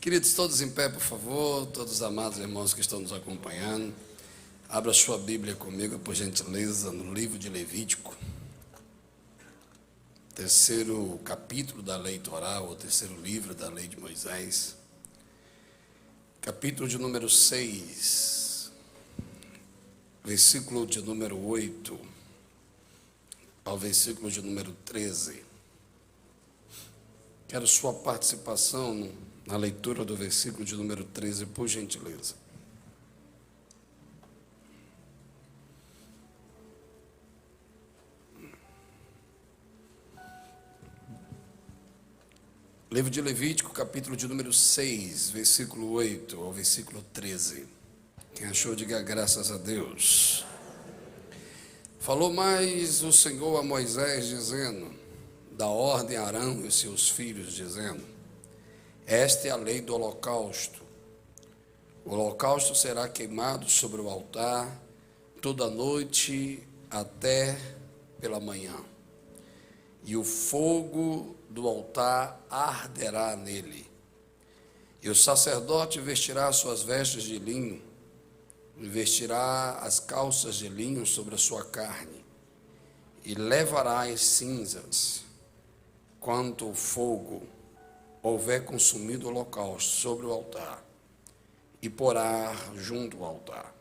Queridos, todos em pé, por favor, todos os amados irmãos que estão nos acompanhando, abra sua Bíblia comigo, por gentileza, no livro de Levítico, terceiro capítulo da lei Torá, ou terceiro livro da lei de Moisés, capítulo de número 6, versículo de número 8 ao versículo de número 13. Quero sua participação na leitura do versículo de número 13, por gentileza. Livro de Levítico, capítulo de número 6, versículo 8 ao versículo 13. Quem achou, diga graças a Deus. Falou mais o Senhor a Moisés, dizendo: dá ordem a Arão e seus filhos, dizendo: esta é a lei do holocausto. O holocausto será queimado sobre o altar toda noite até pela manhã, e o fogo do altar arderá nele. E o sacerdote vestirá suas vestes de linho, e vestirá as calças de linho sobre a sua carne, e levará as cinzas, quanto o fogo houver consumido o holocausto sobre o altar, e porá junto ao altar.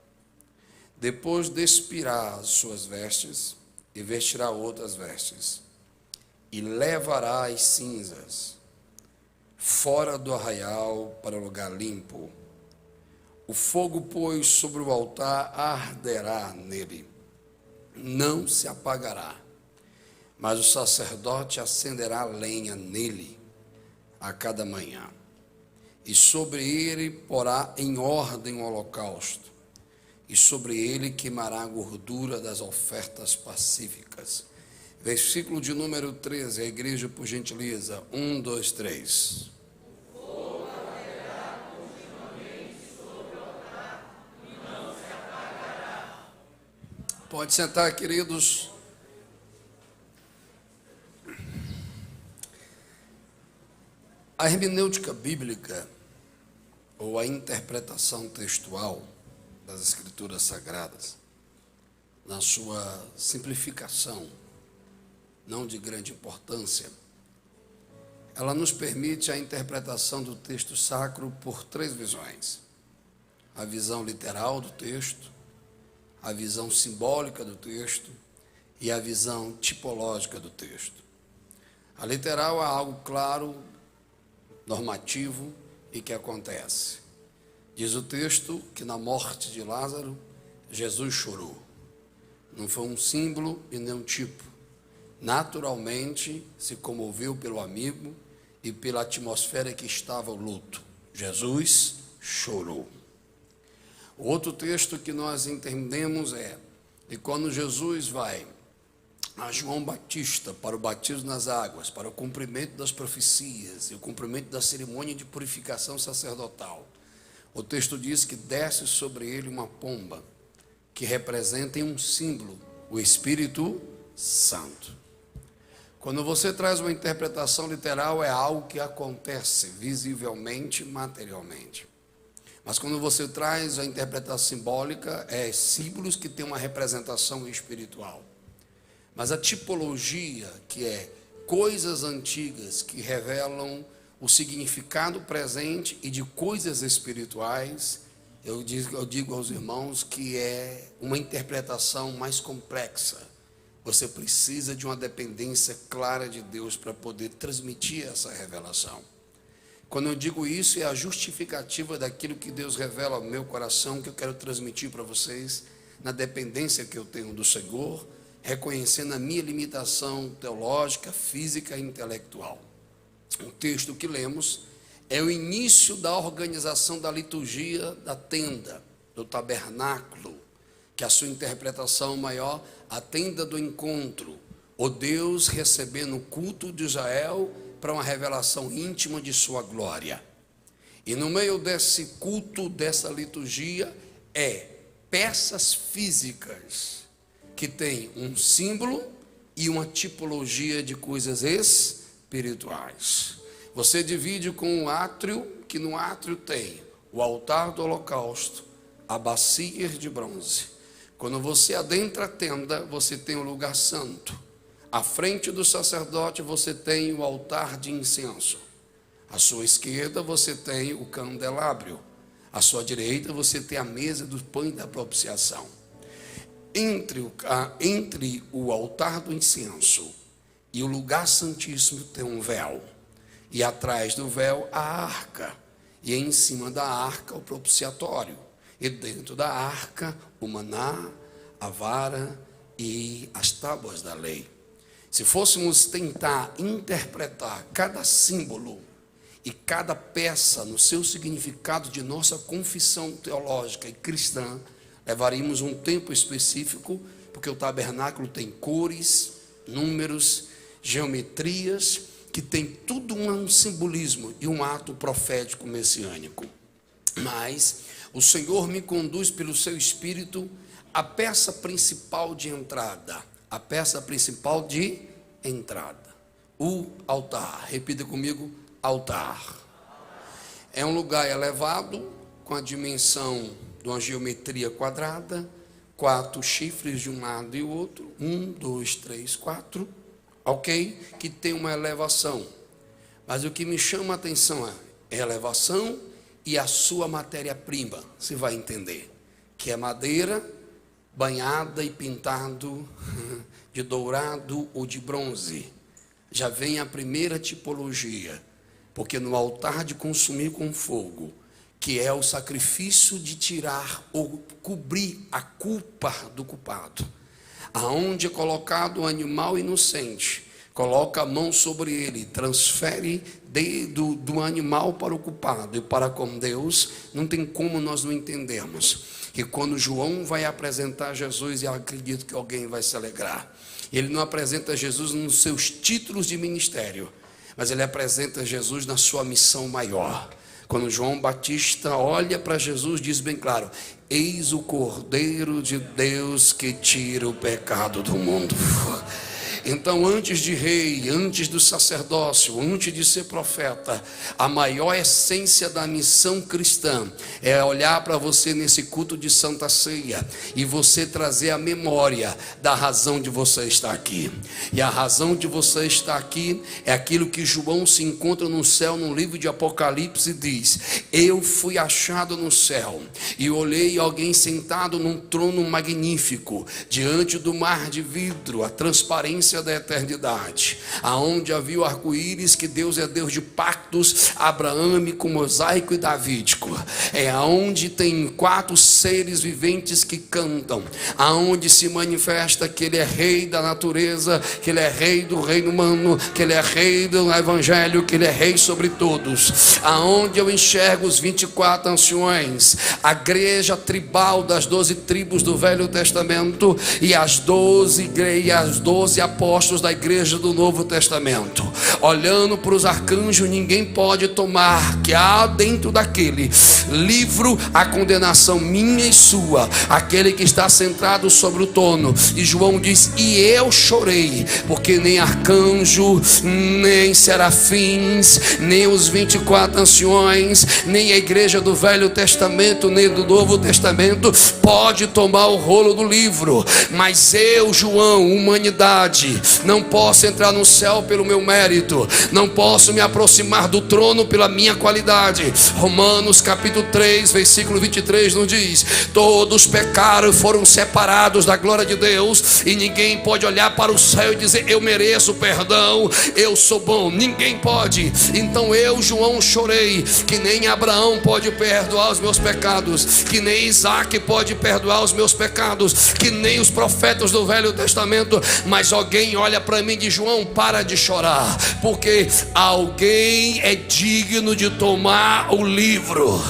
Depois despirá as suas vestes, e vestirá outras vestes, e levará as cinzas fora do arraial para o lugar limpo. O fogo, pois, sobre o altar arderá nele, não se apagará, mas o sacerdote acenderá lenha nele a cada manhã, e sobre ele porá em ordem o holocausto, e sobre ele queimará a gordura das ofertas pacíficas. Versículo de número 13, a igreja, por gentileza, 1, 2, 3. Pode sentar, queridos. A hermenêutica bíblica, ou a interpretação textual das Escrituras Sagradas, na sua simplificação, não de grande importância, ela nos permite a interpretação do texto sacro por três visões: a visão literal do texto, a visão simbólica do texto e a visão tipológica do texto. A literal é algo claro, normativo e que acontece. Diz o texto que na morte de Lázaro, Jesus chorou. Não foi um símbolo e nem um tipo. Naturalmente se comoveu pelo amigo e pela atmosfera que estava o luto. Jesus chorou. O outro texto que nós entendemos é que quando Jesus vai a João Batista para o batismo nas águas, para o cumprimento das profecias e o cumprimento da cerimônia de purificação sacerdotal, o texto diz que desce sobre ele uma pomba, que representa em um símbolo o Espírito Santo. Quando você traz uma interpretação literal, é algo que acontece visivelmente, materialmente. Mas quando você traz a interpretação simbólica, é símbolos que têm uma representação espiritual. Mas a tipologia, que é coisas antigas que revelam o significado presente e de coisas espirituais, eu digo aos irmãos que é uma interpretação mais complexa. Você precisa de uma dependência clara de Deus para poder transmitir essa revelação. Quando eu digo isso, é a justificativa daquilo que Deus revela ao meu coração, que eu quero transmitir para vocês, na dependência que eu tenho do Senhor, reconhecendo a minha limitação teológica, física e intelectual. O texto que lemos é o início da organização da liturgia da tenda, do tabernáculo, que a sua interpretação maior, a tenda do encontro, o Deus recebendo o culto de Israel para uma revelação íntima de sua glória. E no meio desse culto, dessa liturgia, peças físicas que têm um símbolo e uma tipologia de coisas espirituais. Você divide com um átrio, que no átrio tem o altar do holocausto, a bacia de bronze. Quando você adentra a tenda, você tem o lugar santo. À frente do sacerdote você tem o altar de incenso. À sua esquerda você tem o candelabro. À sua direita você tem a mesa do pão da propiciação. Entre o altar do incenso e o lugar santíssimo tem um véu. E atrás do véu a arca. E em cima da arca o propiciatório. E dentro da arca o maná, a vara e as tábuas da lei. Se fôssemos tentar interpretar cada símbolo e cada peça no seu significado de nossa confissão teológica e cristã, levaríamos um tempo específico, porque o tabernáculo tem cores, números, geometrias, que tem tudo um simbolismo e um ato profético messiânico. Mas o Senhor me conduz pelo seu Espírito à peça principal de entrada. A peça principal de entrada. O altar. Repita comigo, altar. É um lugar elevado, com a dimensão de uma geometria quadrada, 4 chifres de um lado e o outro, 1, 2, 3, 4, ok? Que tem uma elevação. Mas o que me chama a atenção é a elevação e a sua matéria-prima, você vai entender, que é madeira banhada e pintado de dourado ou de bronze. Já vem a primeira tipologia, porque no altar de consumir com fogo, que é o sacrifício de tirar ou cobrir a culpa do culpado, aonde é colocado o animal inocente, coloca a mão sobre ele, transfere do animal para o culpado e para com Deus. Não tem como nós não entendermos que quando João vai apresentar Jesus, e eu acredito que alguém vai se alegrar, ele não apresenta Jesus nos seus títulos de ministério, mas ele apresenta Jesus na sua missão maior. Quando João Batista olha para Jesus, diz bem claro: eis o Cordeiro de Deus que tira o pecado do mundo. Então, antes de rei, antes do sacerdócio, antes de ser profeta, a maior essência da missão cristã é olhar para você nesse culto de Santa Ceia e você trazer a memória da razão de você estar aqui. E a razão de você estar aqui é aquilo que João se encontra no céu, no livro de Apocalipse, e diz: eu fui achado no céu e olhei alguém sentado num trono magnífico, diante do mar de vidro, a transparência da eternidade, aonde havia o arco-íris, que Deus é Deus de pactos abraâmico, mosaico e davídico. É aonde tem 4 seres viventes que cantam, aonde se manifesta que ele é rei da natureza, que ele é rei do reino humano, que ele é rei do evangelho, que ele é rei sobre todos. Aonde eu enxergo os 24 anciões, a igreja tribal das 12 tribos do Velho Testamento e as 12 apóstolos da igreja do Novo Testamento, olhando para os arcanjos. Ninguém pode tomar, que há dentro daquele livro a condenação minha e sua, aquele que está sentado sobre o trono. E João diz: e eu chorei, porque nem arcanjo, nem serafins, nem os 24 anciões, nem a igreja do Velho Testamento, nem do Novo Testamento pode tomar o rolo do livro. Mas eu, João, humanidade, não posso entrar no céu pelo meu mérito, não posso me aproximar do trono pela minha qualidade. Romanos capítulo 3, versículo 23 nos diz: todos pecaram e foram separados da glória de Deus, e ninguém pode olhar para o céu e dizer: eu mereço perdão, eu sou bom. Ninguém pode. Então eu, João, chorei, que nem Abraão pode perdoar os meus pecados, que nem Isaac pode perdoar os meus pecados, que nem os profetas do Velho Testamento. Mas alguém olha para mim e diz: João, para de chorar, porque alguém é digno de tomar o livro.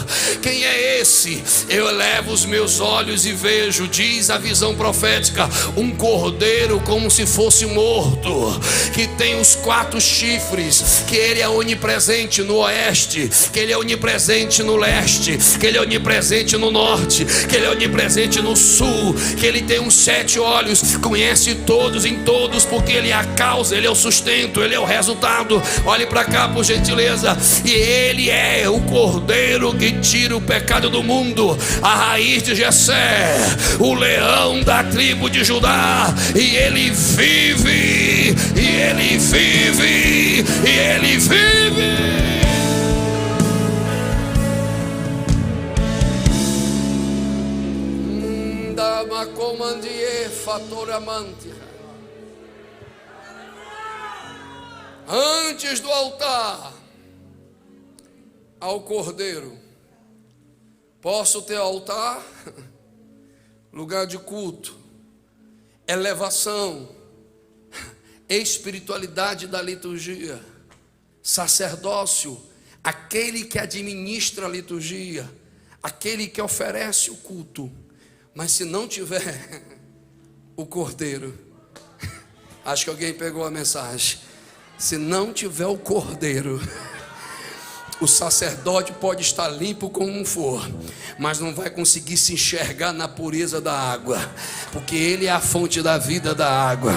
Quem é esse? Eu elevo os meus olhos e vejo, diz a visão profética, um cordeiro como se fosse morto, que tem os 4 chifres, que ele é onipresente no oeste, que ele é onipresente no leste, que ele é onipresente no norte, que ele é onipresente no sul, que ele tem uns 7 olhos, conhece todos em todos todos, porque Ele é a causa, Ele é o sustento, Ele é o resultado. Olhe para cá, por gentileza. E Ele é o Cordeiro que tira o pecado do mundo, a raiz de Jessé, o leão da tribo de Judá. E Ele vive, e Ele vive, e Ele vive. Antes do altar ao Cordeiro, posso ter altar, lugar de culto, elevação, espiritualidade da liturgia, sacerdócio, aquele que administra a liturgia, aquele que oferece o culto. Mas se não tiver o Cordeiro, acho que alguém pegou a mensagem. Se não tiver o Cordeiro, o sacerdote pode estar limpo como for, mas não vai conseguir se enxergar na pureza da água, porque Ele é a fonte da vida da água.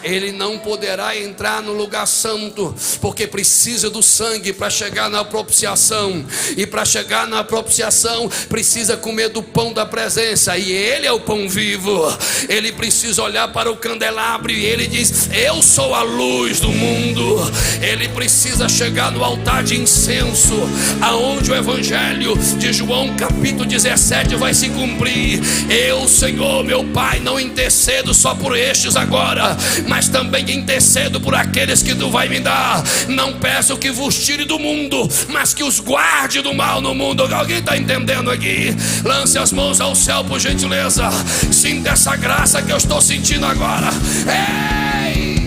Ele não poderá entrar no lugar santo, porque precisa do sangue para chegar na propiciação, e para chegar na propiciação precisa comer do pão da presença, e Ele é o pão vivo. Ele precisa olhar para o candelabro e Ele diz: eu sou a luz do mundo. Ele precisa chegar no altar de incenso, aonde o evangelho de João capítulo 17 vai se cumprir. Eu, Senhor meu Pai, não intercedo só por estes agora, mas também intercedo por aqueles que tu vai me dar. Não peço que vos tire do mundo, mas que os guarde do mal no mundo. Alguém está entendendo aqui? Lance as mãos ao céu, por gentileza. Sinta essa graça que eu estou sentindo agora. Ei!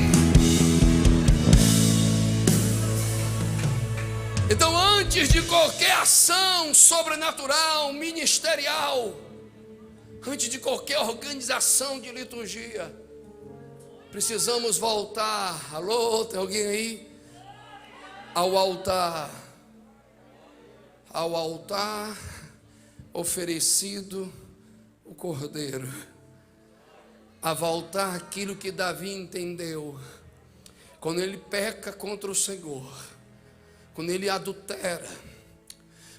Então, antes de qualquer ação sobrenatural, ministerial, antes de qualquer organização de liturgia, precisamos voltar. Alô, tem alguém aí? Ao altar oferecido o Cordeiro, a voltar aquilo que Davi entendeu. Quando ele peca contra o Senhor, quando ele adultera,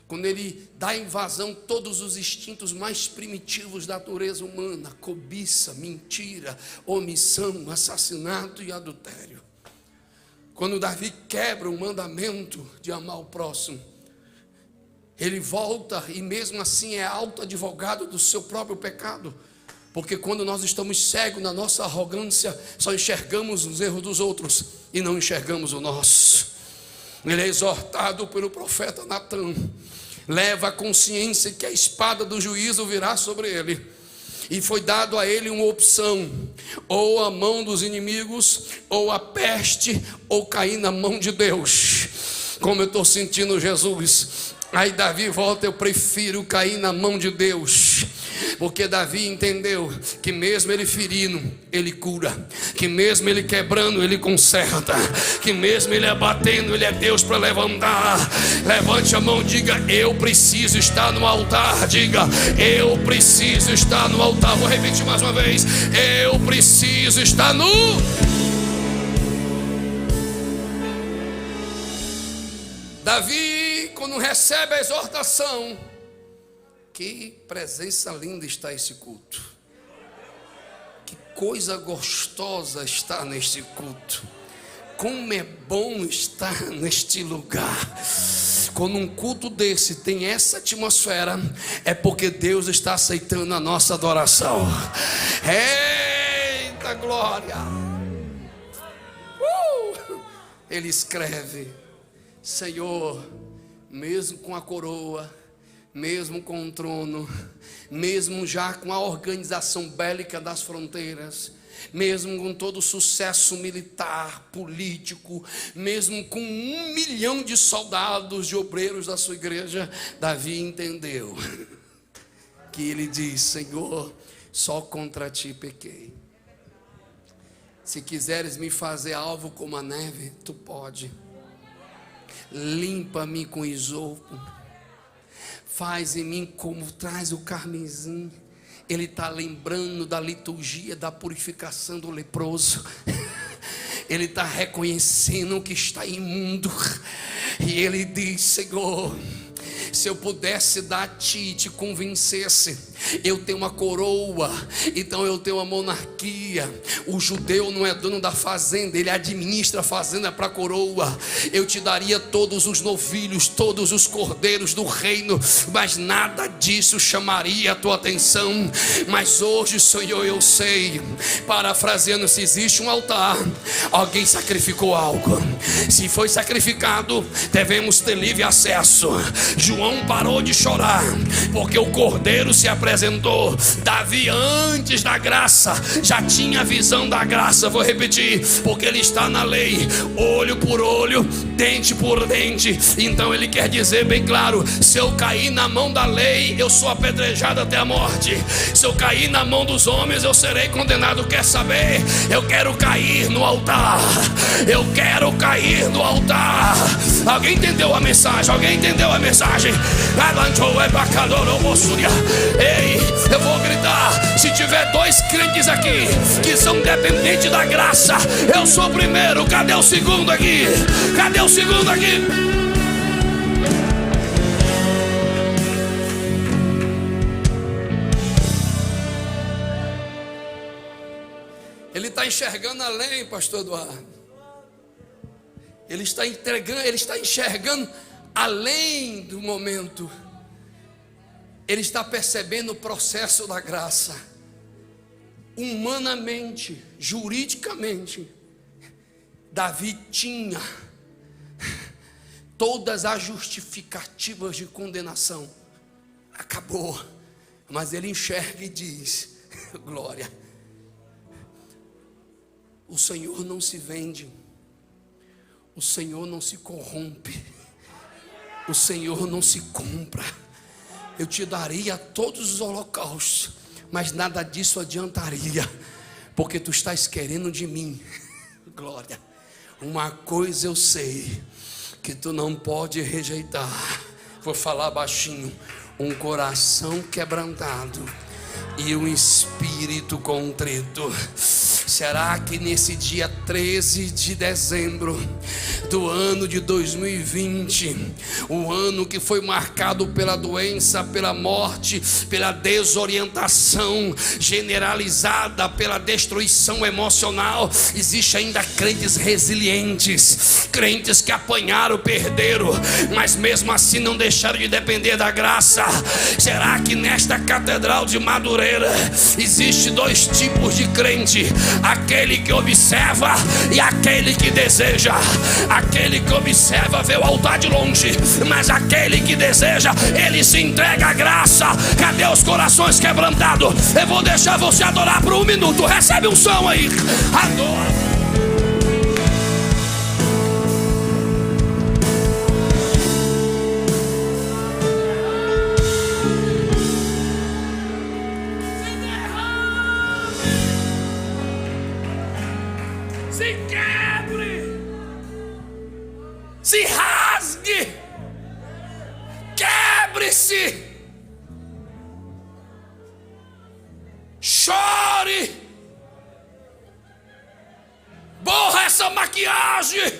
quando ele dá invasão a todos os instintos mais primitivos da natureza humana, cobiça, mentira, omissão, assassinato e adultério. Quando Davi quebra o mandamento de amar o próximo, ele volta e mesmo assim é auto-advogado do seu próprio pecado. Porque quando nós estamos cegos na nossa arrogância, só enxergamos os erros dos outros e não enxergamos o nosso. Ele é exortado pelo profeta Natã. Leva a consciência que a espada do juízo virá sobre ele. E foi dado a ele uma opção: ou a mão dos inimigos, ou a peste, ou cair na mão de Deus. Como eu estou sentindo Jesus. Aí Davi volta: eu prefiro cair na mão de Deus. Porque Davi entendeu que mesmo ele ferindo, ele cura, que mesmo ele quebrando, ele conserta, que mesmo ele abatendo, ele é Deus para levantar. Levante a mão, diga: eu preciso estar no altar. Diga: eu preciso estar no altar. Vou repetir mais uma vez: eu preciso estar no... Davi, quando recebe a exortação, que presença linda está esse culto. Que coisa gostosa está neste culto. Como é bom estar neste lugar. Quando um culto desse tem essa atmosfera, é porque Deus está aceitando a nossa adoração. Eita glória! Ele escreve: Senhor, mesmo com a coroa, mesmo com o trono, mesmo já com a organização bélica das fronteiras, mesmo com todo o sucesso militar, político, mesmo com 1 milhão de soldados, de obreiros da sua igreja, Davi entendeu que ele diz: Senhor, só contra ti pequei. Se quiseres me fazer alvo como a neve, tu pode. Limpa-me com isopo, faz em mim como traz o carmesim. Ele está lembrando da liturgia da purificação do leproso. Ele está reconhecendo que está imundo. E ele diz: Senhor, se eu pudesse dar a ti e te convencesse, eu tenho uma coroa, então eu tenho uma monarquia. O judeu não é dono da fazenda, ele administra a fazenda para a coroa. Eu te daria todos os novilhos, todos os cordeiros do reino, mas nada disso chamaria a tua atenção. Mas hoje, Senhor, eu sei, parafraseando, se existe um altar, alguém sacrificou algo. Se foi sacrificado, devemos ter livre acesso. João parou de chorar, porque o cordeiro se apresentou. Davi, antes da graça, já tinha a visão da graça. Vou repetir, porque ele está na lei, olho por olho, dente por dente. Então ele quer dizer bem claro: se eu cair na mão da lei, eu sou apedrejado até a morte. Se eu cair na mão dos homens, eu serei condenado. Quer saber? Eu quero cair no altar. Eu quero cair no altar. Alguém entendeu a mensagem? Alguém entendeu a mensagem? Ei, eu vou gritar. Se tiver dois crentes aqui que são dependentes da graça, eu sou o primeiro. Cadê o segundo aqui? Cadê o segundo aqui? Ele está enxergando além, pastor Eduardo. Ele está enxergando além do momento. Ele está percebendo o processo da graça. Humanamente, juridicamente, Davi tinha todas as justificativas de condenação. Acabou. Mas ele enxerga e diz: glória. O Senhor não se vende. O Senhor não se corrompe. O Senhor não se compra. Eu te daria todos os holocaustos, mas nada disso adiantaria, porque tu estás querendo de mim. Glória. Uma coisa eu sei, que tu não pode rejeitar. Vou falar baixinho: um coração quebrantado e um espírito contrito. Será que nesse dia 13 de dezembro do ano de 2020, o ano que foi marcado pela doença, pela morte, pela desorientação generalizada, pela destruição emocional, existe ainda crentes resilientes, crentes que apanharam, perderam, mas mesmo assim não deixaram de depender da graça? Será que nesta catedral de Madureira existe dois tipos de crente? Aquele que observa e aquele que deseja. Aquele que observa vê o altar de longe, mas aquele que deseja, ele se entrega à graça. Cadê os corações quebrantados? Eu vou deixar você adorar por 1 minuto. Recebe um som aí. Adora. Se rasgue, quebre-se, chore, borra essa maquiagem,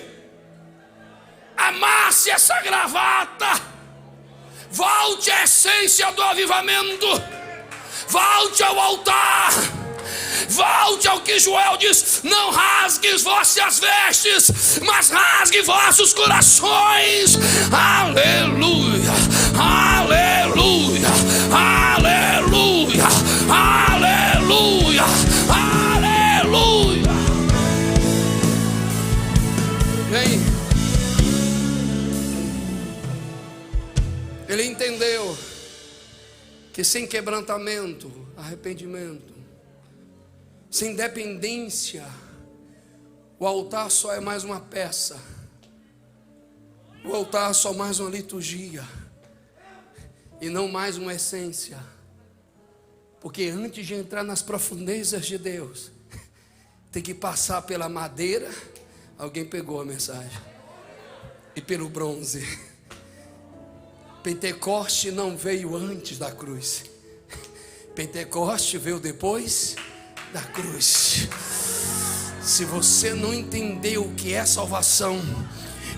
amasse essa gravata, volte à essência do avivamento, volte ao altar. Volte ao que Joel diz: não rasgues vossas vestes, mas rasgue vossos corações. Aleluia, aleluia, aleluia, aleluia, aleluia. Vem. Ele entendeu que sem quebrantamento, arrependimento, sem dependência, o altar só é mais uma peça. O altar só mais uma liturgia e não mais uma essência. Porque antes de entrar nas profundezas de Deus, tem que passar pela madeira. Alguém pegou a mensagem? E pelo bronze. Pentecoste não veio antes da cruz. Pentecoste veio depois da cruz. Se você não entender o que é salvação,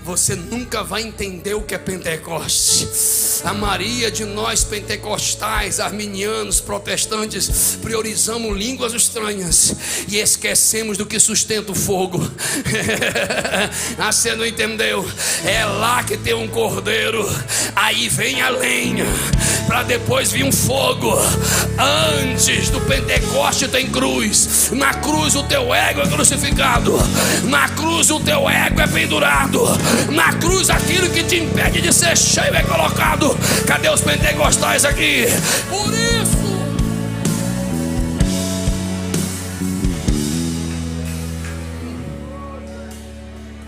você nunca vai entender o que é Pentecostes. A maioria de nós pentecostais, arminianos, protestantes, priorizamos línguas estranhas e esquecemos do que sustenta o fogo. Ah, você não entendeu? É lá que tem um cordeiro, aí vem a lenha, para depois vir um fogo. Antes do Pentecoste tem cruz. Na cruz o teu ego é crucificado. Na cruz o teu ego é pendurado. Na cruz aquilo que te impede de ser cheio é colocado. Cadê os pentecostais aqui?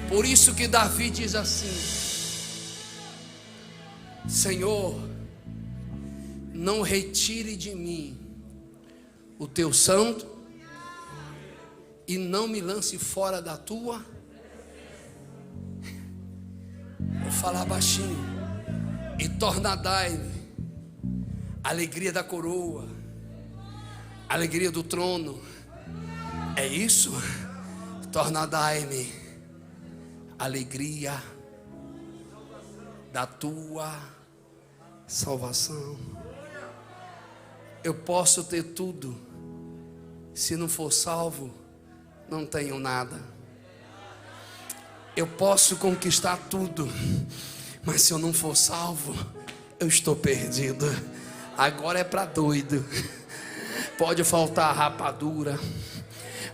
Por isso que Davi diz assim: Senhor, não retire de mim o teu santo e não me lance fora da tua. Vou falar baixinho. E tornai-me alegria da coroa, alegria do trono. É isso? Tornai-me alegria da tua salvação. Eu posso ter tudo, se não for salvo, não tenho nada. Eu posso conquistar tudo, mas se eu não for salvo, eu estou perdido. Agora é para doido. Pode faltar a rapadura,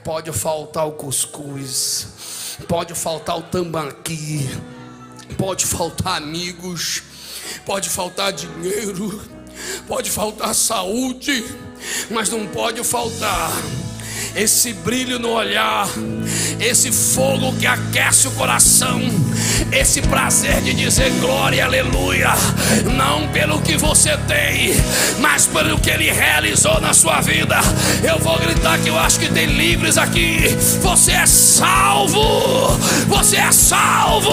pode faltar o cuscuz, pode faltar o tambaqui, pode faltar amigos, pode faltar dinheiro, pode faltar saúde, mas não pode faltar esse brilho no olhar, esse fogo que aquece o coração, esse prazer de dizer glória, aleluia, não pelo que você tem, mas pelo que Ele realizou na sua vida. Eu vou gritar que eu acho que tem livres aqui. Você é salvo, você é salvo.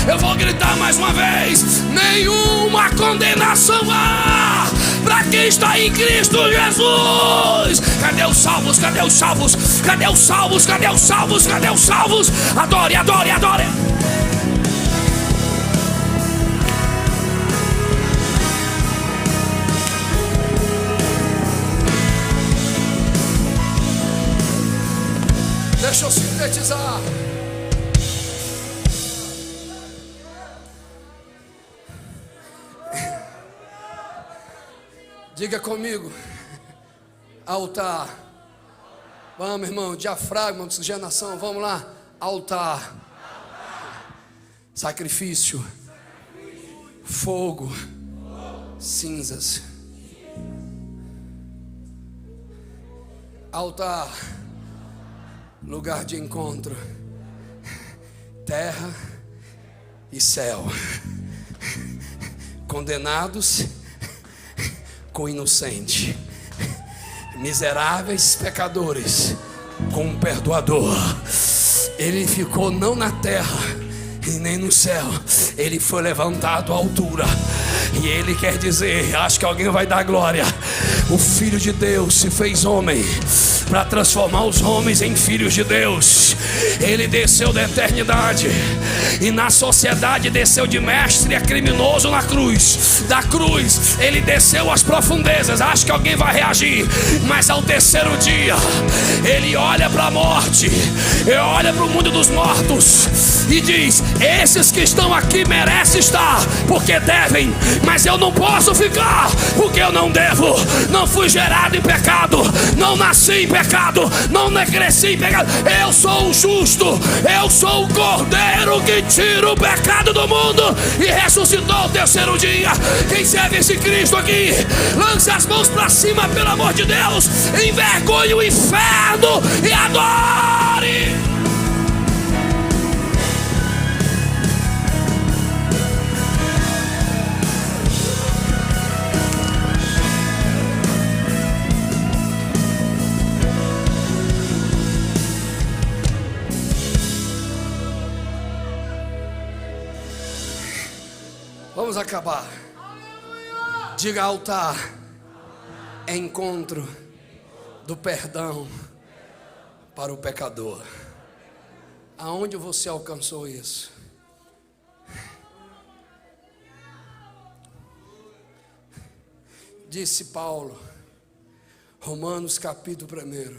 Eu vou gritar mais uma vez: nenhuma condenação há para quem está em Cristo Jesus. Cadê os salvos? Cadê os salvos? Cadê os salvos? Cadê os salvos? Cadê os salvos? Adore, adore, adore. Deixa eu sintetizar. Diga comigo: altar. Vamos, irmão, diafragma, oxigenação, vamos lá. Altar. Sacrifício. Fogo. Cinzas. Altar. Lugar de encontro. Terra e céu. Condenados com inocente, miseráveis pecadores com um perdoador. Ele ficou não na terra e nem no céu, ele foi levantado à altura. E ele quer dizer, acho que alguém vai dar glória: o Filho de Deus se fez homem para transformar os homens em filhos de Deus. Ele desceu da eternidade e na sociedade desceu de mestre a criminoso na cruz. Da cruz ele desceu às profundezas. Acho que alguém vai reagir. Mas ao terceiro dia ele olha para a morte, ele olha para o mundo dos mortos e diz: esses que estão aqui merecem estar porque devem, mas eu não posso ficar porque eu não devo. Não fui gerado em pecado, não nasci em pecado, não cresci em pecado. Eu sou o justo, eu sou o cordeiro que tira o pecado do mundo e ressuscitou ao terceiro dia. Quem serve esse Cristo aqui, lance as mãos para cima, pelo amor de Deus, envergonhe o inferno e adore. Vamos acabar. Diga: altar. Encontro do perdão. para o pecador. Aonde você alcançou isso? Disse Paulo, Romanos capítulo 1,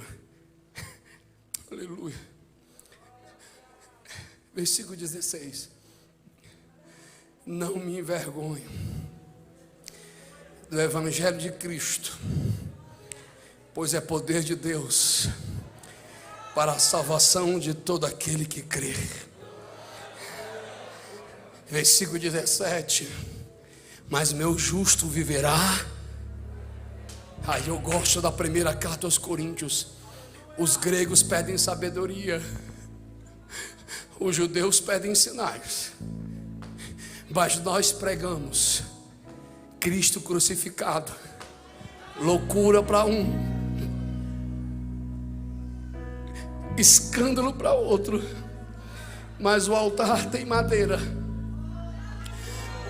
aleluia, versículo 16: não me envergonho do evangelho de Cristo, pois é poder de Deus para a salvação de todo aquele que crê. Versículo 17: mas meu justo viverá. Aí eu gosto da primeira carta aos Coríntios. Os gregos pedem sabedoria, os judeus pedem sinais, mas nós pregamos Cristo crucificado, loucura para um, escândalo para outro. Mas o altar tem madeira,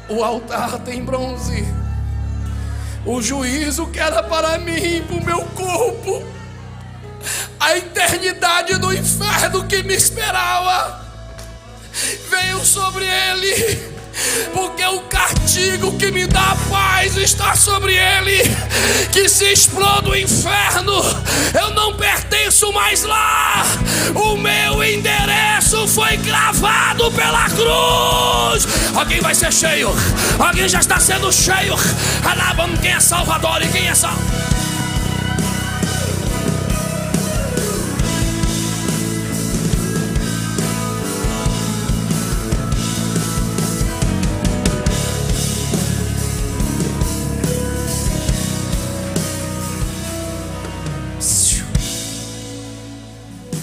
o altar tem bronze. O juízo que era para mim, para o meu corpo, a eternidade do inferno que me esperava, veio sobre ele, porque o castigo que me dá paz está sobre ele. Que se exploda o inferno, eu não pertenço mais lá. O meu endereço foi gravado pela cruz. Alguém vai ser cheio, alguém já está sendo cheio. Alabamos quem é Salvador e quem é salvo.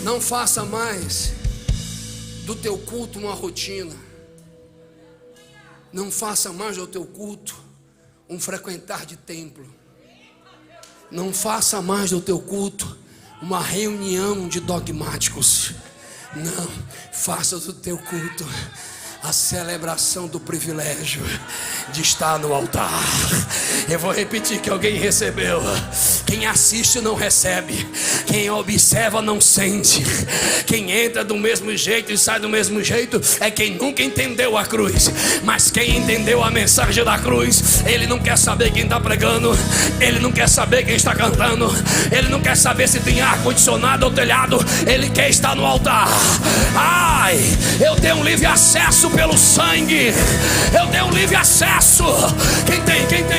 Não faça mais do teu culto uma rotina. Não faça mais do teu culto um frequentar de templo. Não faça mais do teu culto uma reunião de dogmáticos. Não, faça do teu culto a celebração do privilégio de estar no altar. Eu vou repetir que alguém recebeu. Quem assiste não recebe, quem observa não sente. Quem entra do mesmo jeito e sai do mesmo jeito é quem nunca entendeu a cruz. Mas quem entendeu a mensagem da cruz, ele não quer saber quem está pregando, ele não quer saber quem está cantando, ele não quer saber se tem ar-condicionado ou telhado, ele quer estar no altar. Ai, eu tenho um livre acesso pelo sangue, eu tenho um livre acesso. Quem tem? Entra.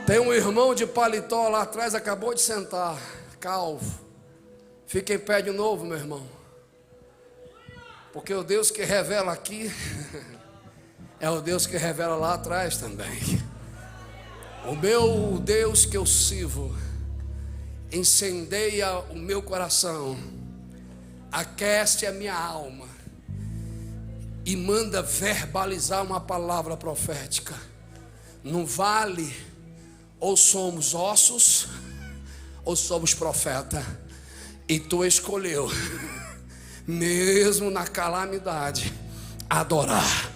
Tem um irmão de paletó lá atrás, acabou de sentar, calvo. Fica em pé de novo, meu irmão, porque o Deus que revela aqui é o Deus que revela lá atrás também. O meu Deus que eu sirvo incendeia o meu coração, aquece a minha alma e manda verbalizar uma palavra profética. No vale, ou somos ossos ou somos profeta, e tu escolheu, mesmo na calamidade, adorar.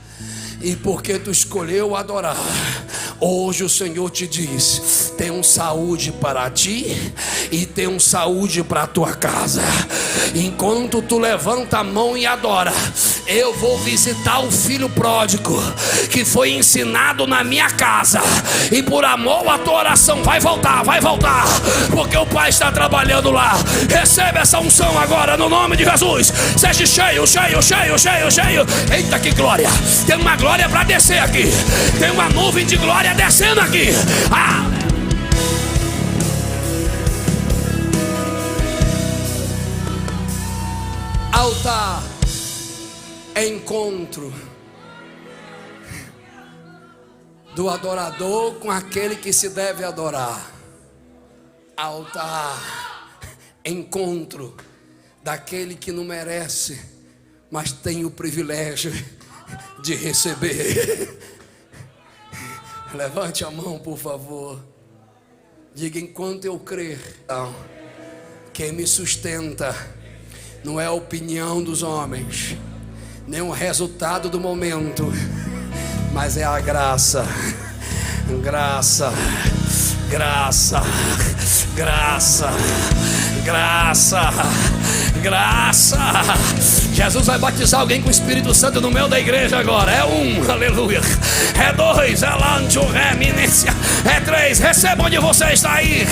E porque tu escolheu adorar, hoje o Senhor te diz: tem saúde para ti e tem saúde para a tua casa. Enquanto tu levanta a mão e adora, eu vou visitar o filho pródigo que foi ensinado na minha casa, e por amor a tua oração vai voltar, porque o Pai está trabalhando lá. Recebe essa unção agora no nome de Jesus. Seja cheio. Eita, que glória! Tem uma glória para descer aqui, tem uma nuvem de glória descendo aqui. Altar é encontro do adorador com aquele que se deve adorar. Altar é encontro daquele que não merece, mas tem o privilégio de receber. Levante a mão, por favor. Diga: enquanto eu crer, quem me sustenta não é a opinião dos homens, nem o resultado do momento, mas é a graça. Graça, graça, graça, graça, graça. Jesus vai batizar alguém com o Espírito Santo no meio da igreja agora. É um, aleluia. É dois, é lancho, é eminência. É três, receba onde você está aí.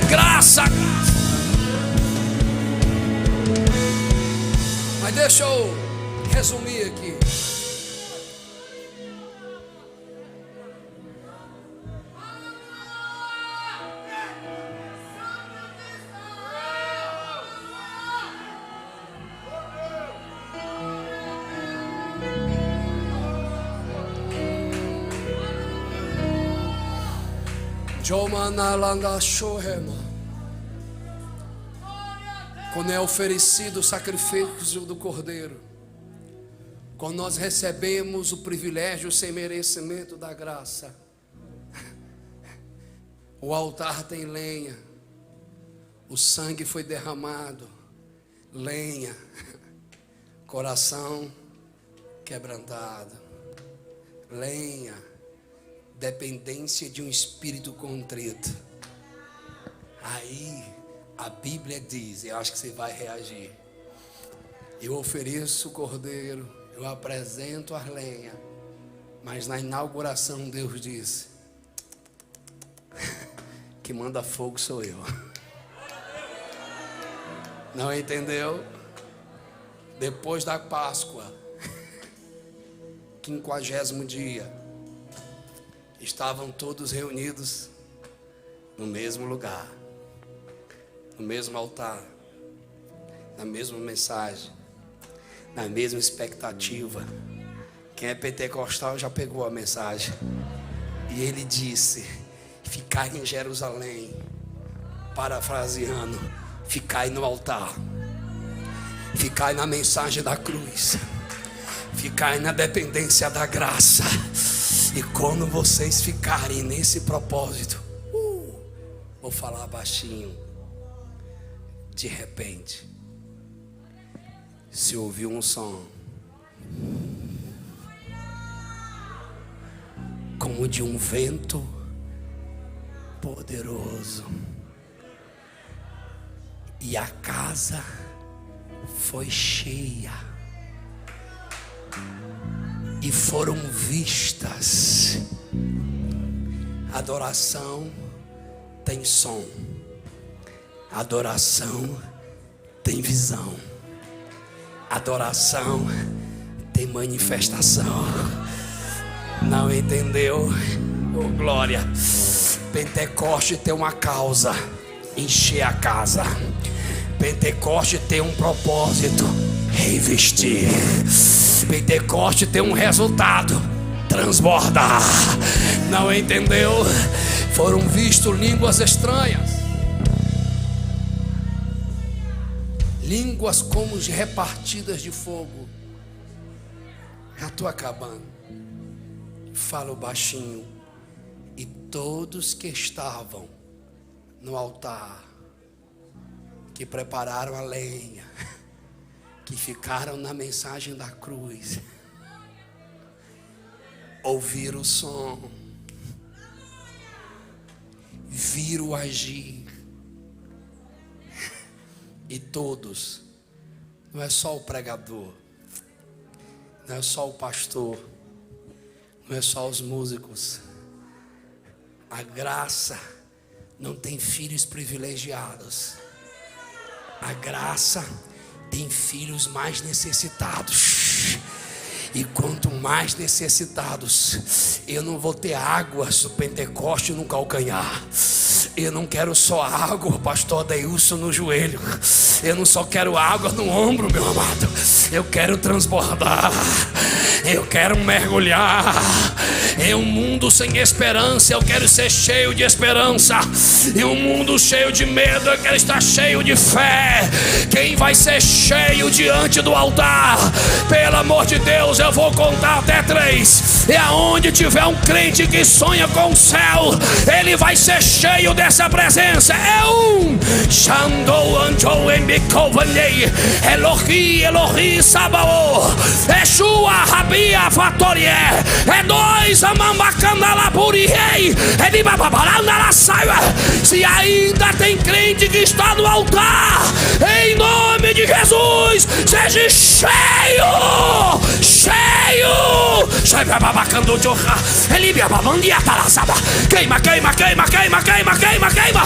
Graça. Mas deixa eu resumir aqui. Quando é oferecido o sacrifício do Cordeiro, quando nós recebemos o privilégio sem merecimento da graça, o altar tem lenha, o sangue foi derramado, lenha, coração quebrantado, lenha, dependência de um espírito contrito. Aí a Bíblia diz, eu acho que você vai reagir: eu ofereço o cordeiro, eu apresento a lenha, mas na inauguração Deus disse: que manda fogo sou eu. Não entendeu? Depois da Páscoa, 50º dia, estavam todos reunidos no mesmo lugar, no mesmo altar, na mesma mensagem, na mesma expectativa. Quem é pentecostal já pegou a mensagem. E ele disse: ficai em Jerusalém, parafraseando, ficai no altar, ficai na mensagem da cruz, ficai na dependência da graça. E quando vocês ficarem nesse propósito, vou falar baixinho, de repente se ouviu um som como de um vento poderoso, e a casa foi cheia, e foram vistas. Adoração tem som, adoração tem visão, adoração tem manifestação. Não entendeu? Oh, glória. Pentecoste tem uma causa: encher a casa. Pentecoste tem um propósito: revestir. Pentecoste tem um resultado: transbordar. Não entendeu? Foram vistos línguas estranhas, línguas como repartidas de fogo. Já estou acabando. Falo baixinho. E todos que estavam no altar, que prepararam a lenha, que ficaram na mensagem da cruz, ouviram o som, viram o agir. E todos, não é só o pregador, não é só o pastor, não é só os músicos. A graça não tem filhos privilegiados. A graça tem filhos mais necessitados. E quanto mais necessitados, eu não vou ter águas do Pentecoste no calcanhar. Eu não quero só água, pastor Adeilson, no joelho. Eu não só quero água no ombro, meu amado. Eu quero transbordar. Eu quero mergulhar. Em um mundo sem esperança, eu quero ser cheio de esperança. Em um mundo cheio de medo, eu quero estar cheio de fé. Quem vai ser cheio diante do altar? Pelo amor de Deus, eu vou contar até 3. E aonde tiver um crente que sonha com o céu, ele vai ser cheio dessa presença. É 1. Shandou anjou em Bicovanei, Elohi, Elohi, Sabaô, Exua, Rabia, Fatorié, dois Amambacandalaburiei, Edibababarandalaçaia. Se ainda tem crente que está no altar, em nome de Jesus, seja cheio, cheio, Xaibabacando Joha, Elibia Bamandia Tarazaba, queima, queima, queima, queima, queima, queima, queima,